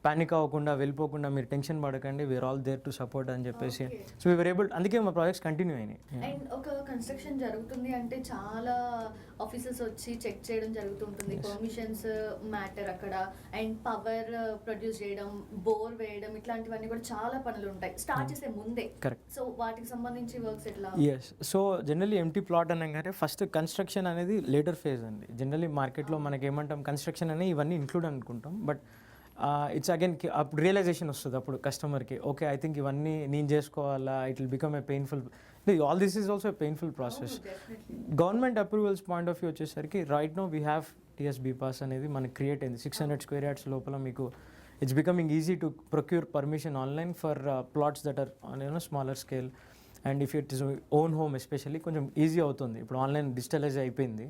పానిక్ అవ్వకుండా, వెళ్ళిపోకుండా, మీరు టెన్షన్ పడకండి, we're all there to support అని చెప్పేసి. సో వీఆర్ ఏబుల్, అందుకే మా ప్రాజెక్ట్స్ కంటిన్యూ అయినాయి. అండ్ ఒక కన్స్ట్రక్షన్ జరుగుతుంది అంటే చాలా ఆఫీసర్స్ వచ్చి చెక్ చేయడం జరుగుతుంటుంది, పర్మిషన్స్ మ్యాటర్ అక్కడ, అండ్ పవర్ ప్రొడ్యూస్ చేయడం, బోర్ వేయడం, ఇట్లాంటివన్నీ కూడా చాలా పనులు ఉంటాయి స్టార్ట్ చేసే ముందే. కరెక్ట్. సో వాటికి సంబంధించి వర్క్స్ ఎట్లా? Yes. So generally empty plot అనగానే ఫస్ట్ కన్స్ట్రక్షన్ అనేది లేటర్ ఫేజ్ అండి. జనరల్లీ మార్కెట్లో మనకి ఏమంటాం, కన్స్ట్రక్షన్ అని ఇవన్నీ ఇంక్లూడ్ అనుకుంటాం. బట్ ఇట్స్ అగైన్ అప్పుడు రియలైజేషన్ వస్తుంది అప్పుడు కస్టమర్కి, ఓకే ఐ థింక్ ఇవన్నీ నేను చేసుకోవాలా, it will become a painful. All this is also a painful process. Government approvals point of view వచ్చేసరికి right now we have TSB pass అనేది మనకి క్రియేట్ అయింది. 600 square yards లోపల మీకు it's becoming easy to procure permission online for plots that are on smaller scale. And if it is own home especially కొంచెం easy అవుతుంది, ఇప్పుడు online digitalise అయిపోయింది.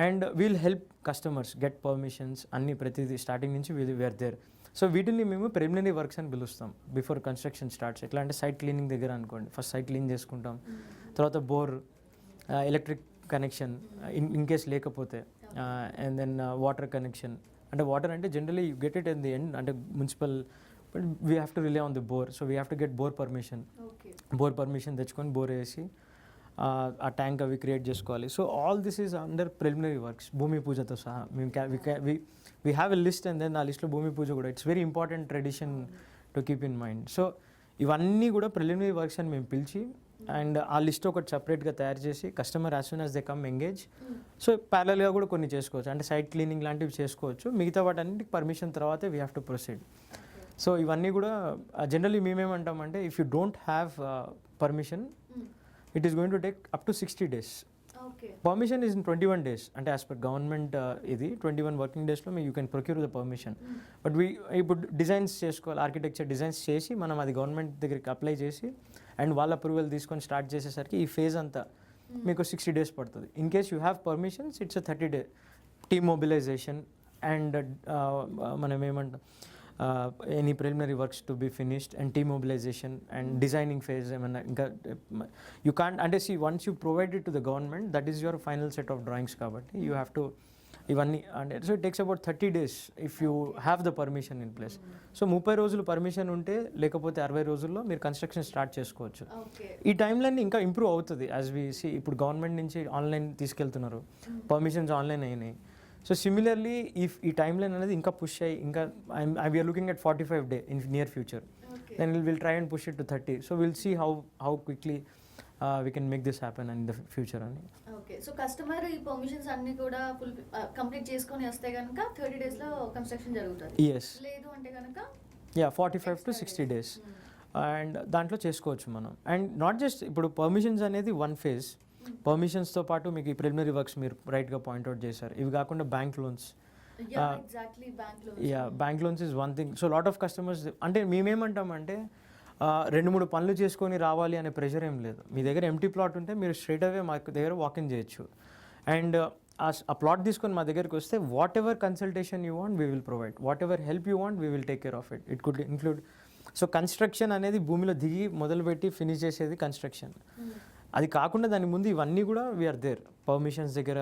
And we'll help customers get permissions అన్ని ప్రతిదీ starting నుంచి we are there. So వీటిని మేము preliminary works అని పిలుస్తాం బిఫోర్ కన్స్ట్రక్షన్ స్టార్ట్స్. ఎట్లా అంటే సైట్ క్లీనింగ్ దగ్గర అనుకోండి, ఫస్ట్ సైట్ క్లీన్ చేసుకుంటాం, తర్వాత bore, electric connection in case లేకపోతే, అండ్ దెన్ వాటర్ కనెక్షన్. అంటే వాటర్ అంటే generally you get it in the end, అంటే municipal, but we have to rely on the bore. So we have to get bore permission తెచ్చుకొని bore వేసి ఆ tank అవి create చేసుకోవాలి. So all this is under preliminary works, భూమి పూజతో సహా. మేము we have a list and then ఆ లిస్ట్లో భూమి పూజ కూడా it's very important tradition to keep in mind. So ఇవన్నీ కూడా ప్రిలిమినరీ వర్క్స్ అని మేము పిలిచి, అండ్ ఆ లిస్ట్ ఒకటి సపరేట్గా తయారు చేసి customer as soon as they come engage. So ప్యారల్గా కూడా కొన్ని చేసుకోవచ్చు, అంటే సైట్ క్లీనింగ్ లాంటివి చేసుకోవచ్చు. మిగతా వాటన్నిటికి పర్మిషన్ తర్వాతే we have to proceed. So ఇవన్నీ కూడా జనరల్లీ మేమేమంటామంటే, if you don't have permission it is going to take up to 60 days. Permission is in 21 days. అంటే యాజ్ పర్ గవర్నమెంట్ ఇది 21 వర్కింగ్ డేస్లో you can procure the permission. But ఇప్పుడు designs చేసుకోవాలి, architecture designs చేసి మనం అది గవర్నమెంట్ దగ్గరికి apply చేసి అండ్ వాళ్ళ అప్రూవల్ తీసుకొని స్టార్ట్ చేసేసరికి ఈ ఫేజ్ అంతా మీకు 60 days పడుతుంది. In case you have permissions it's 30 days team mobilisation and మనం ఏమంటాం any preliminary works to be finished and team mobilization and designing phase. You can't, and see, once you provide it to the government, that is your final set of drawings kabatti you have to ivanni, and so it takes about 30 days if you have the permission in place. So 30 రోజులు permission ఉంటే, లేకపోతే 60 రోజుల్లో మీరు construction start చేసుకోవచ్చు. ఈ టైంలన్నీ ఇంకా improve అవుతుంది as we see. ఇప్పుడు గవర్నమెంట్ నుంచి ఆన్లైన్ తీసుకెళ్తున్నారు, పర్మిషన్స్ ఆన్లైన్ అయినాయి. సో సిమిలర్లీ ఈ టైమ్ లైన్ అనేది ఇంకా పుష్ అయ్యి, ఇంకా we're looking at 45 days in near future. Then we'll try and push it to 30. So we'll see how quickly we can make this happen in the future అని. Okay. So customer ఈ permissions అన్ని కూడా full complete చేసుకొని వస్తే కనుక 30 daysలో construction జరుగుతుంది. Yes. లేదు అంటే కనుక 45 to 60 days. అండ్ దాంట్లో చేసుకోవచ్చు మనం. అండ్ నాట్ జస్ట్ ఇప్పుడు పర్మిషన్స్ అనేది వన్ ఫేజ్. పర్మిషన్స్తో పాటు మీకు ఈ ప్రిలిమినరీ వర్క్స్ మీరు రైట్గా పాయింట్అవుట్ చేశారు. ఇవి కాకుండా bank loans, exactly bank loans is one thing. So lot of customers అంటే మేమేమంటామంటే 2-3 పనులు చేసుకొని రావాలి అనే ప్రెషర్ ఏం లేదు. మీ దగ్గర ఎంటీ ప్లాట్ ఉంటే మీరు స్ట్రైట్ అవే మా దగ్గర వాకింగ్ చేయొచ్చు. అండ్ ఆ ప్లాట్ తీసుకొని మా దగ్గరికి వస్తే what ever consultation you want we will provide, what ever help you want we will take care of it. It could include so construction అనేది భూమిలో దిగి మొదలుపెట్టి ఫినిష్ చేసేది కన్స్ట్రక్షన్. అది కాకుండా దాని ముందు ఇవన్నీ కూడా వీఆర్ దేర్. పర్మిషన్స్ దగ్గర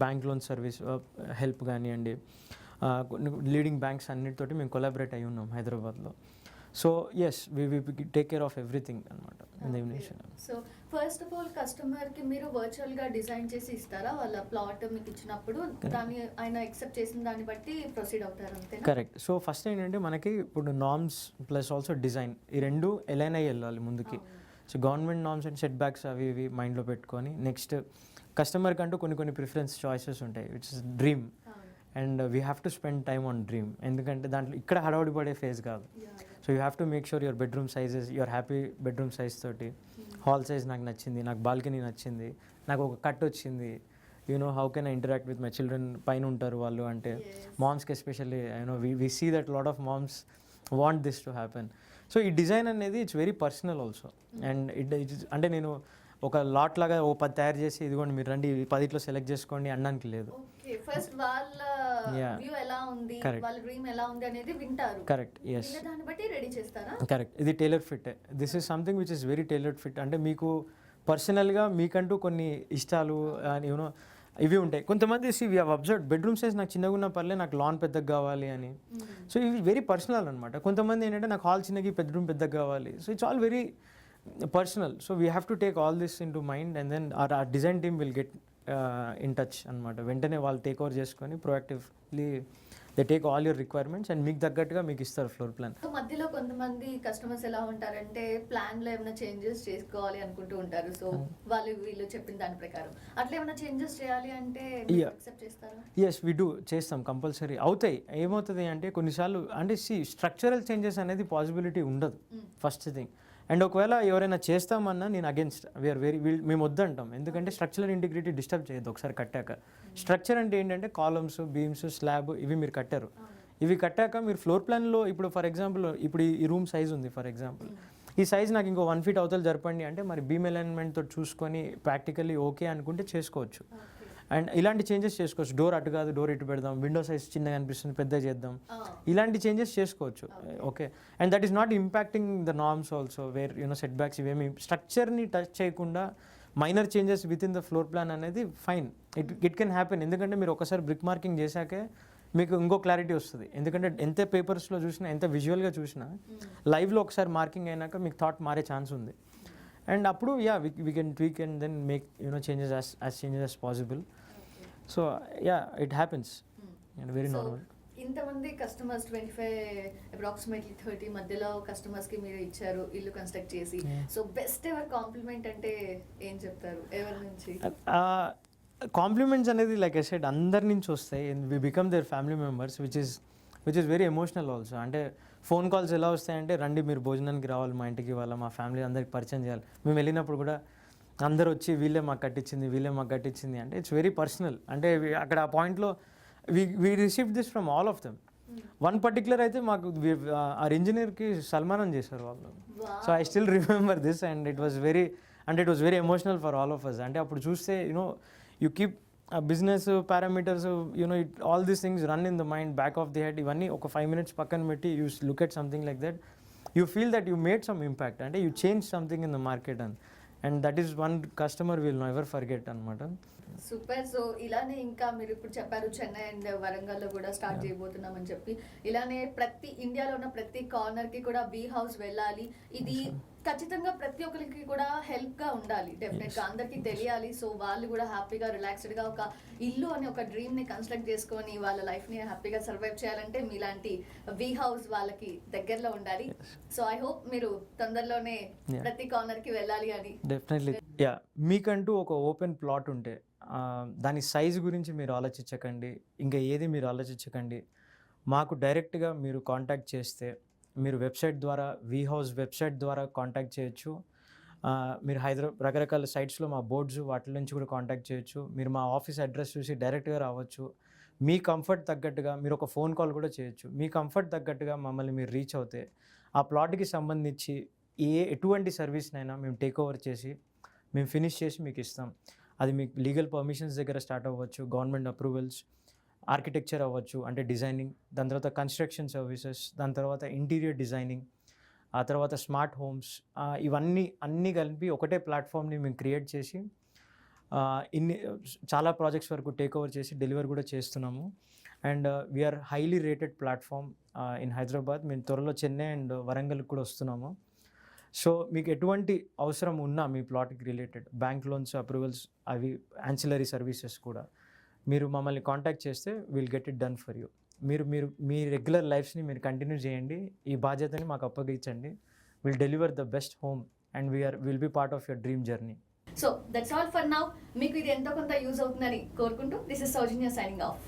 బ్యాంక్ లోన్ సర్వీస్ హెల్ప్ కానివ్వండి, లీడింగ్ బ్యాంక్స్ అన్నిటితోటి మేము కొలాబరేట్ అయి ఉన్నాం హైదరాబాద్లో. So as we take care of everything అనమాట in the initial. So first of all కస్టమర్కి మీరు వర్చువల్గా డిజైన్ చేసి ఇస్తారా? వాళ్ళ ప్లాట్ మీకు ఇచ్చినప్పుడు దాన్ని ఆయన యాక్సెప్ట్ చేసిన దాన్ని బట్టి ప్రొసీడ్ అవుతారు అంతే? కరెక్ట్. సో ఫస్ట్ ఏంటంటే మనకి ఇప్పుడు నార్మ్స్ ప్లస్ ఆల్సో డిజైన్ ఈ రెండు ఎలైన్ అయ్యి వెళ్ళాలి ముందుకి. So government norms and set backs అవి ఇవి మైండ్లో పెట్టుకొని నెక్స్ట్ కస్టమర్కి అంటూ కొన్ని ప్రిఫరెన్స్ చాయిసెస్ ఉంటాయి which is dream. And we have to spend time on dream. ఎందుకంటే దాంట్లో ఇక్కడ హడావుడి పడే ఫేజ్ కాదు. So you have to make sure your bedroom sizes, your happy bedroom size తోటి, హాల్ సైజ్ నాకు నచ్చింది, నాకు బాల్కనీ నచ్చింది, నాకు ఒక కట్ వచ్చింది, you know how can I interact with my children. పైన ఉంటారు వాళ్ళు అంటే మామ్స్కి especially you know we see that lot of moms want this to happen. So ఈ డిజైన్ అనేది it's very personal also. And అంటే నేను ఒక లాట్ లాగా 10 తయారు చేసి ఇదిగోండి మీరు రండి 10 సెలెక్ట్ చేసుకోండి అనడానికి లేదు. ఫస్ట్ వాళ్ళ వ్యూ ఎలా ఉంది, వాళ్ళ డ్రీమ్ ఎలా ఉంది అనేది వింటారు. కరెక్ట్. ఎస్. దాన్ని బట్టి రెడీ చేస్తారా? కరెక్ట్. ఇది tailor fit. This is something which is very tailored fit. అంటే మీకు పర్సనల్గా మీకంటూ కొన్ని ఇష్టాలు యూనో ఇవి ఉంటాయి. కొంతమంది we have observed bedroom size నాకు చిన్నగా ఉన్న పర్లే, నాకు లాన్ పెద్దగా కావాలి అని. సో ఇవి వెరీ పర్సనల్ అనమాట. కొంతమంది ఏంటంటే నాకు హాల్ చిన్నకి బెడ్రూమ్ పెద్దగా కావాలి. So it's all very personal. So we have to take all this in to mind and then our design team will get in touch అనమాట. వెంటనే వాళ్ళు టేక్ ఓవర్ చేసుకొని proactively they take all your requirements and మీకు తగ్గట్టుగా మీకు ఇస్తారు floor plan. మధ్యలో కొంతమంది కస్టమర్స్ ఎలా ఉంటారంటే ప్లాన్లో ఏమైనా చేంజెస్ చేసుకోవాలి అనుకుంటూ ఉంటారు. సో వాళ్ళు వీళ్ళు చెప్పిన దాని ప్రకారం అట్లా ఏమైనా చేంజెస్ చేయాలి అంటే యాక్సెప్ట్ చేస్తారా? ఎస్ వీ డూ, చేస్తాం, కంపల్సరీ అవుతాయి. ఏమవుతుంది అంటే కొన్నిసార్లు అంటే స్ట్రక్చరల్ చేంజెస్ అనేది పాసిబిలిటీ ఉండదు ఫస్ట్ థింగ్. అండ్ ఒకవేళ ఎవరైనా చేస్తామన్నా నేను అగేన్స్ట్ మేము వద్దంటాం. ఎందుకంటే స్ట్రక్చరల్ ఇంటిగ్రిటీ డిస్టర్బ్ చేయొద్దు. ఒకసారి కట్టాక స్ట్రక్చర్ అంటే ఏంటంటే కాలమ్స్, బీమ్స్, స్లాబ్ ఇవి మీరు కట్టారు. ఇవి కట్టాక మీరు ఫ్లోర్ ప్లాన్లో ఇప్పుడు ఫర్ ఎగ్జాంపుల్ ఇప్పుడు ఈ రూమ్ సైజ్ ఉంది ఫర్ ఎగ్జాంపుల్, ఈ సైజ్ నాకు ఇంకో 1 feet అవతల జరపండి అంటే మరి బీమ్ అలైన్మెంట్తో చూసుకొని ప్రాక్టికల్లీ ఓకే అనుకుంటే చేసుకోవచ్చు. అండ్ ఇలాంటి చేంజెస్ చేసుకోవచ్చు. డోర్ అటు కాదు డోర్ ఇటు పెడదాం, విండో సైజ్ చిన్నగా అనిపిస్తుంది పెద్ద చేద్దాం, ఇలాంటి చేంజెస్ చేసుకోవచ్చు. Okay. And that is not impacting the norms also where you know setbacks ఇవేమి స్ట్రక్చర్ని టచ్ చేయకుండా minor changes within the floor plan అనేది ఫైన్. It can happen. ఎందుకంటే మీరు ఒకసారి బ్రిక్ మార్కింగ్ చేశాకే మీకు ఇంకో క్లారిటీ వస్తుంది. ఎందుకంటే ఎంత పేపర్స్లో చూసినా ఎంత విజువల్గా చూసినా లైవ్లో ఒకసారి మార్కింగ్ అయినాక మీకు థాట్ మారే ఛాన్స్ ఉంది. అండ్ అప్పుడు we can tweak and then make changes as changes as possible. So it happens and very normal. ఇంతమంది కస్టమర్స్ 25 అప్రాక్సిమేట్లీ 30 మధ్యలో కస్టమర్స్కి మీరు ఇచ్చారు ఇల్లు కన్స్ట్రక్ట్ చేసి. సో బెస్ట్ ఎవర్ కాంప్లిమెంట్ అంటే ఏం చెప్తారు ఎవరి నుంచి? కాంప్లిమెంట్స్ అనేది లైక్ ఐ సెడ్ అందరి నుంచి వస్తాయి. We become their family members which is very emotional also. అంటే ఫోన్ కాల్స్ ఎలా వస్తాయంటే రండి మీరు భోజనానికి రావాలి మా ఇంటికి, వాళ్ళ మా ఫ్యామిలీ అందరికి పరిచయం చేయాలి. మేము వెళ్ళినప్పుడు కూడా అందరు వచ్చి వీళ్ళే మాకు కట్టించింది అంటే ఇట్స్ వెరీ పర్సనల్. అంటే అక్కడ ఆ పాయింట్లో we receive this from all of them. One particular అయితే మాకు ఆ ఇంజనీర్కి సల్మానం చేశారు వాళ్ళు. So I still remember this and it was very emotional for all of us. అంటే అప్పుడు చూస్తే you keep business parameters all these things run in the mind back of the head. ఇవన్నీ ఒక 5 minutes పక్కన పెట్టి you look at something like that, you feel that you made some impact. అంటే you change something in the market and that is one customer will never forget అనమాట. Super. So ఇలానే ఇంకా మీరు ఇప్పుడు చెప్పారు చెన్నై అండ్ వరంగల్లో కూడా స్టార్ట్ చేయబోతున్నామని చెప్పి, ఇలానే ప్రతి ఇండియాలో ఉన్న ప్రతి కార్నర్కి కూడా బీ హౌస్ వెళ్ళాలి. ఇది ఖచ్చితంగా ప్రతి ఒక్కరికి కూడా హెల్ప్గా ఉండాలి, డెఫినెట్గా అందరికీ తెలియాలి. సో వాళ్ళు కూడా హ్యాపీగా రిలాక్స్డ్గా ఒక ఇల్లు అని ఒక డ్రీమ్ని కన్స్ట్రక్ట్ చేసుకొని వాళ్ళ లైఫ్ని హ్యాపీగా సర్వైవ్ చేయాలంటే మీలాంటి బీ హౌస్ వాళ్ళకి దగ్గరలో ఉండాలి. సో ఐ హోప్ మీరు తొందరలోనే ప్రతి కార్నర్కి వెళ్ళాలి అని. డెఫినెట్లీ. మీకంటూ ఒక ఓపెన్ ప్లాట్ ఉంటే దాని సైజు గురించి మీరు ఆలోచించకండి, ఇంకా ఏది మీరు ఆలోచించకండి. మాకు డైరెక్ట్గా మీరు కాంటాక్ట్ చేస్తే మీరు వెబ్సైట్ ద్వారా వీ హౌస్ వెబ్సైట్ ద్వారా కాంటాక్ట్ చేయొచ్చు. మీరు రకరకాల సైట్స్లో మా బోర్డ్స్ వాటి నుంచి కూడా కాంటాక్ట్ చేయొచ్చు. మీరు మా ఆఫీస్ అడ్రస్ చూసి డైరెక్ట్గా రావచ్చు. మీ కంఫర్ట్ తగ్గట్టుగా మీరు ఒక ఫోన్ కాల్ కూడా చేయొచ్చు. మీ కంఫర్ట్ తగ్గట్టుగా మమ్మల్ని మీరు రీచ్ అవుతే ఆ ప్లాట్కి సంబంధించి ఎటువంటి సర్వీస్నైనా మేము టేక్ ఓవర్ చేసి మేము ఫినిష్ చేసి మీకు ఇస్తాం. అది మీకు లీగల్ పర్మిషన్స్ దగ్గర స్టార్ట్ అవ్వచ్చు, గవర్నమెంట్ అప్రూవల్స్, ఆర్కిటెక్చర్ అవ్వచ్చు అంటే డిజైనింగ్, దాని తర్వాత కన్స్ట్రక్షన్ సర్వీసెస్, దాని తర్వాత ఇంటీరియర్ డిజైనింగ్, ఆ తర్వాత స్మార్ట్ హోమ్స్, ఇవన్నీ అన్నీ కలిపి ఒకటే ప్లాట్ఫామ్ని మేము క్రియేట్ చేసి చాలా ప్రాజెక్ట్స్ వరకు టేక్ ఓవర్ చేసి డెలివర్ కూడా చేస్తున్నాము. And we're highly rated platform in Hyderabad. మేము త్వరలో చెన్నై అండ్ వరంగల్కి కూడా వస్తున్నాము. సో మీకు ఎటువంటి అవసరం ఉన్నా మీ ప్లాట్కి రిలేటెడ్ బ్యాంక్ లోన్స్ అప్రూవల్స్, అవి యాన్సిలరీ సర్వీసెస్ కూడా మీరు మమ్మల్ని కాంటాక్ట్ చేస్తే will get it done for you. మీరు మీ రెగ్యులర్ లైఫ్స్ని మీరు కంటిన్యూ చేయండి. ఈ బాధ్యతని మాకు అప్పగించండి. Will deliver the best home and will be part of your dream journey. So that's all for now. మీకు ఇది ఎంతో కొంత యూజ్ అవుతుందని కోరుకుంటూ this is Soujanya signing of.